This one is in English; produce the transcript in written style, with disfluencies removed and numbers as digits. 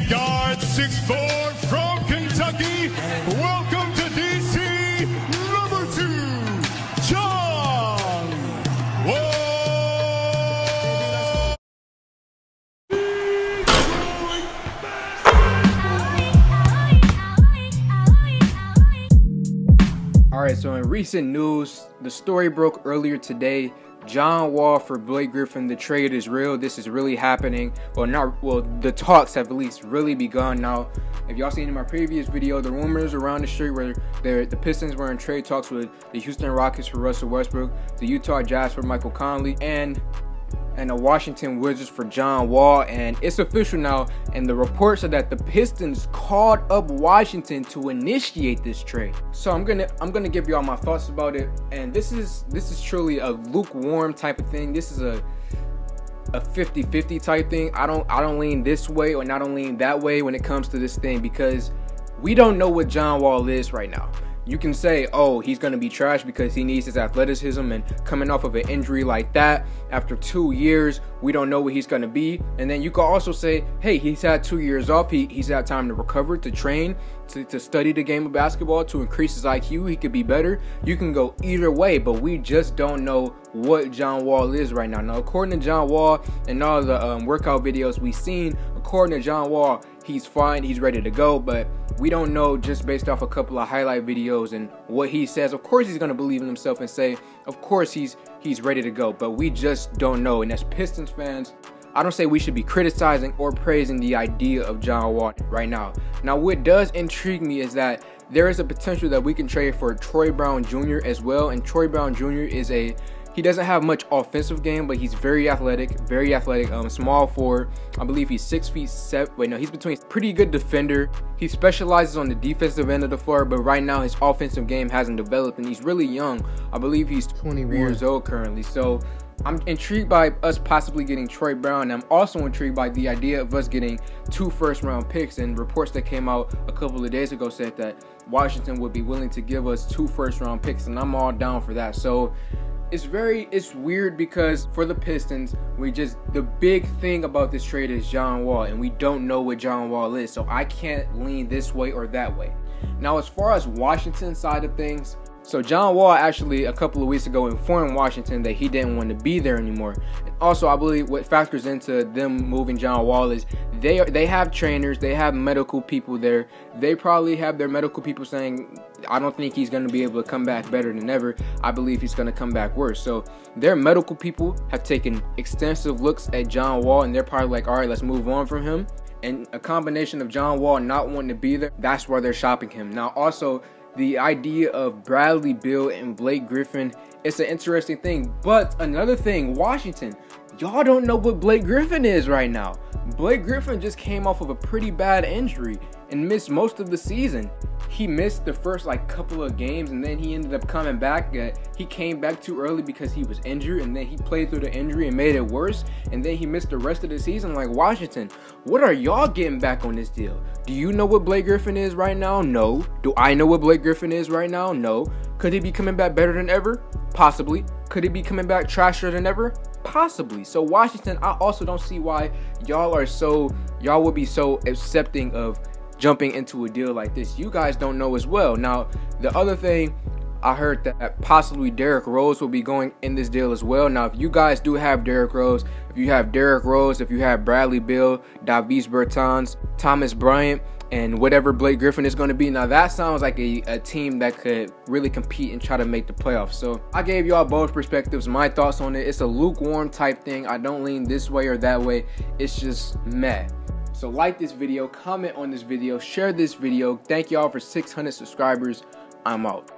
guard, 6'4" from Kentucky. Welcome to DC, number 2, John Wall. Alright, so in recent news, the story broke earlier today. John Wall for Blake Griffin, the trade is real. This is really happening. The talks have at least really begun. Now, if y'all seen in my previous video, the rumors around the street where the Pistons were in trade talks with the Houston Rockets for Russell Westbrook, the Utah Jazz for Michael Conley, and the Washington Wizards for John Wall, and it's official now. And the reports are that the Pistons called up Washington to initiate this trade. So I'm gonna give y'all my thoughts about it. And this is truly a lukewarm type of thing. This is a 50-50 type thing. I don't lean this way or not lean that way when it comes to this thing, because we don't know what John Wall is right now. You can say, oh, he's going to be trash because he needs his athleticism, and coming off of an injury like that after 2 years, we don't know what he's going to be. And then you can also say, hey, he's had 2 years off. He's had time to recover, to train, to study the game of basketball, to increase his IQ. He could be better. You can go either way, but we just don't know what John Wall is right now. Now, according to John Wall and all the workout videos we've seen, according to John Wall, he's fine, he's ready to go, but we don't know just based off a couple of highlight videos and what he says. Of course he's going to believe in himself and say, of course he's ready to go, but we just don't know. And as Pistons fans, I don't say we should be criticizing or praising the idea of John Wall right now. Now, what does intrigue me is that there is a potential that we can trade for Troy Brown Jr. as well, and Troy Brown Jr. he doesn't have much offensive game, but he's very athletic, small forward. I believe he's 6'7". Wait, no, he's between pretty good defender. He specializes on the defensive end of the floor, but right now his offensive game hasn't developed, and he's really young. I believe he's 21 years old currently. So I'm intrigued by us possibly getting Troy Brown. I'm also intrigued by the idea of us getting 2 first-round picks, and reports that came out a couple of days ago said that Washington would be willing to give us 2 first-round picks, and I'm all down for that. So it's weird because for the Pistons, the big thing about this trade is John Wall, and we don't know what John Wall is, so I can't lean this way or that way. Now, as far as Washington's side of things, so John Wall actually a couple of weeks ago informed Washington that he didn't want to be there anymore. And also, I believe what factors into them moving John Wall is they have trainers, they have medical people there. They probably have their medical people saying, I don't think he's going to be able to come back better than ever. I believe he's going to come back worse. So their medical people have taken extensive looks at John Wall, and they're probably like, all right, let's move on from him. And a combination of John Wall not wanting to be there, that's why they're shopping him. Now, also, the idea of Bradley Beal and Blake Griffin, it's an interesting thing. But another thing, Washington, y'all don't know what Blake Griffin is right now. Blake Griffin just came off of a pretty bad injury and missed most of the season. He missed the first couple of games, and then he ended up coming back. He came back too early because he was injured, and then he played through the injury and made it worse, and then he missed the rest of the season. Like, Washington, what are y'all getting back on this deal? Do you know what Blake Griffin is right now? No. Do I know what Blake Griffin is right now? No. Could he be coming back better than ever? Possibly. Could he be coming back trashier than ever? Possibly. So Washington, I also don't see why y'all would be so accepting of jumping into a deal like this. You guys don't know as well. Now, the other thing, I heard that possibly Derrick Rose will be going in this deal as well. Now, if you guys do have Derrick Rose, if you have Bradley Beal, Davis Bertans, Thomas Bryant, and whatever Blake Griffin is going to be, now that sounds like a team that could really compete and try to make the playoffs. So I gave y'all both perspectives, my thoughts on it. It's a lukewarm type thing. I don't lean this way or that way. It's just meh. So like this video, comment on this video, share this video. Thank y'all for 600 subscribers. I'm out.